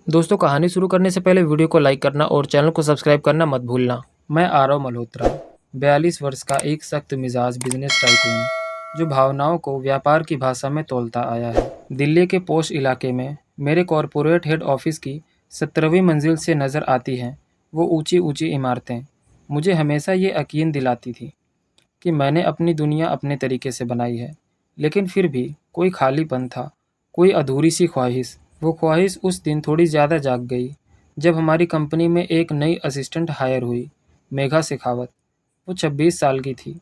दोस्तों, कहानी शुरू करने से पहले वीडियो को लाइक करना और चैनल को सब्सक्राइब करना मत भूलना। मैं आरव मल्होत्रा, 42 वर्ष का एक सख्त मिजाज बिजनेस टाइकून जो भावनाओं को व्यापार की भाषा में तोलता आया है। दिल्ली के पोश इलाके में मेरे कॉरपोरेट हेड ऑफिस की 17वीं मंजिल से नज़र आती हैं वो ऊंची ऊंची इमारतें मुझे हमेशा ये यकीन दिलाती थी कि मैंने अपनी दुनिया अपने तरीके से बनाई है। लेकिन फिर भी कोई खालीपन था, कोई अधूरी सी ख्वाहिश। वो ख्वाहिश उस दिन थोड़ी ज़्यादा जाग गई जब हमारी कंपनी में एक नई असिस्टेंट हायर हुई, मेघा शेखावत। वो 26 साल की थी,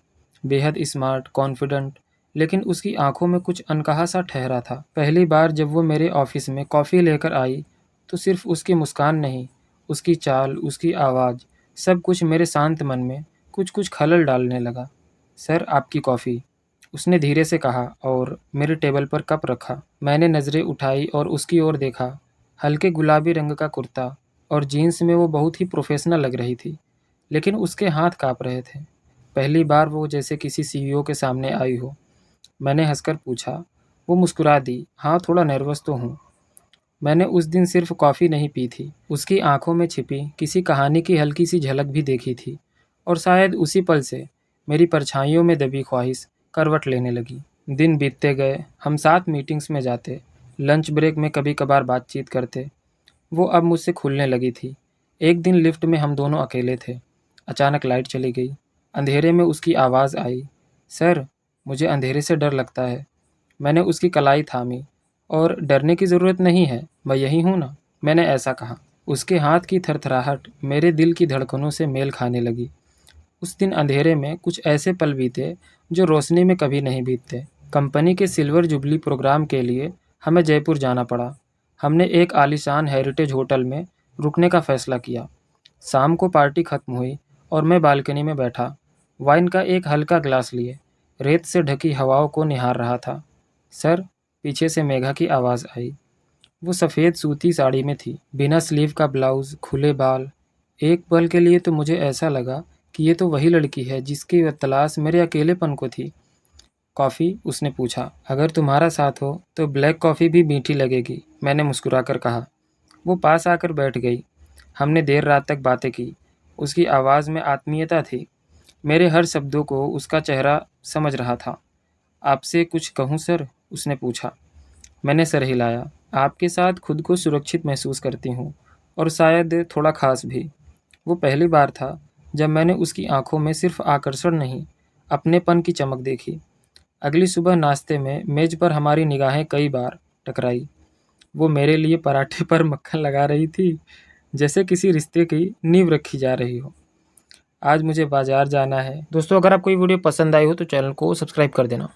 बेहद स्मार्ट, कॉन्फिडेंट, लेकिन उसकी आंखों में कुछ अनकहा सा ठहरा था। पहली बार जब वो मेरे ऑफिस में कॉफ़ी लेकर आई तो सिर्फ उसकी मुस्कान नहीं, उसकी चाल, उसकी आवाज़, सब कुछ मेरे शांत मन में कुछ कुछ खलल डालने लगा। सर, आपकी कॉफ़ी, उसने धीरे से कहा और मेरे टेबल पर कप रखा। मैंने नज़रें उठाई और उसकी ओर देखा। हल्के गुलाबी रंग का कुर्ता और जीन्स में वो बहुत ही प्रोफेशनल लग रही थी, लेकिन उसके हाथ काँप रहे थे। पहली बार वो जैसे किसी सीईओ के सामने आई हो। मैंने हंसकर पूछा। वो मुस्कुरा दी। हाँ, थोड़ा नर्वस तो हूँ। मैंने उस दिन सिर्फ कॉफ़ी नहीं पी थी, उसकी आंखों में छिपी किसी कहानी की हल्की सी झलक भी देखी थी। और शायद उसी पल से मेरी परछाइयों में दबी ख्वाहिश करवट लेने लगी। दिन बीतते गए, हम साथ मीटिंग्स में जाते, लंच ब्रेक में कभी कभार बातचीत करते। वो अब मुझसे खुलने लगी थी। एक दिन लिफ्ट में हम दोनों अकेले थे। अचानक लाइट चली गई। अंधेरे में उसकी आवाज़ आई, सर, मुझे अंधेरे से डर लगता है। मैंने उसकी कलाई थामी। और डरने की ज़रूरत नहीं है, मैं यही हूँ ना, मैंने ऐसा कहा। उसके हाथ की थरथराहट मेरे दिल की धड़कनों से मेल खाने लगी। उस दिन अंधेरे में कुछ ऐसे पल बीते जो रोशनी में कभी नहीं बीतते। कंपनी के सिल्वर जुबली प्रोग्राम के लिए हमें जयपुर जाना पड़ा। हमने एक आलीशान हेरिटेज होटल में रुकने का फैसला किया। शाम को पार्टी खत्म हुई और मैं बालकनी में बैठा, वाइन का एक हल्का ग्लास लिए, रेत से ढकी हवाओं को निहार रहा था। सर, पीछे से मेघा की आवाज़ आई। वो सफ़ेद सूती साड़ी में थी, बिना स्लीव का ब्लाउज़, खुले बाल। एक पल के लिए तो मुझे ऐसा लगा कि ये तो वही लड़की है जिसकी तलाश मेरे अकेलेपन को थी। कॉफ़ी? उसने पूछा। अगर तुम्हारा साथ हो तो ब्लैक कॉफ़ी भी मीठी लगेगी, मैंने मुस्कुराकर कहा। वो पास आकर बैठ गई। हमने देर रात तक बातें की। उसकी आवाज़ में आत्मीयता थी। मेरे हर शब्दों को उसका चेहरा समझ रहा था। आपसे कुछ कहूँ सर? उसने पूछा। मैंने सर हिलाया। आपके साथ खुद को सुरक्षित महसूस करती हूँ, और शायद थोड़ा ख़ास भी। वो पहली बार था जब मैंने उसकी आंखों में सिर्फ आकर्षण नहीं, अपनेपन की चमक देखी। अगली सुबह नाश्ते में मेज़ पर हमारी निगाहें कई बार टकराई। वो मेरे लिए पराठे पर मक्खन लगा रही थी, जैसे किसी रिश्ते की नींव रखी जा रही हो। आज मुझे बाज़ार जाना है। दोस्तों, अगर आपको ये वीडियो पसंद आई हो तो चैनल को सब्सक्राइब कर देना।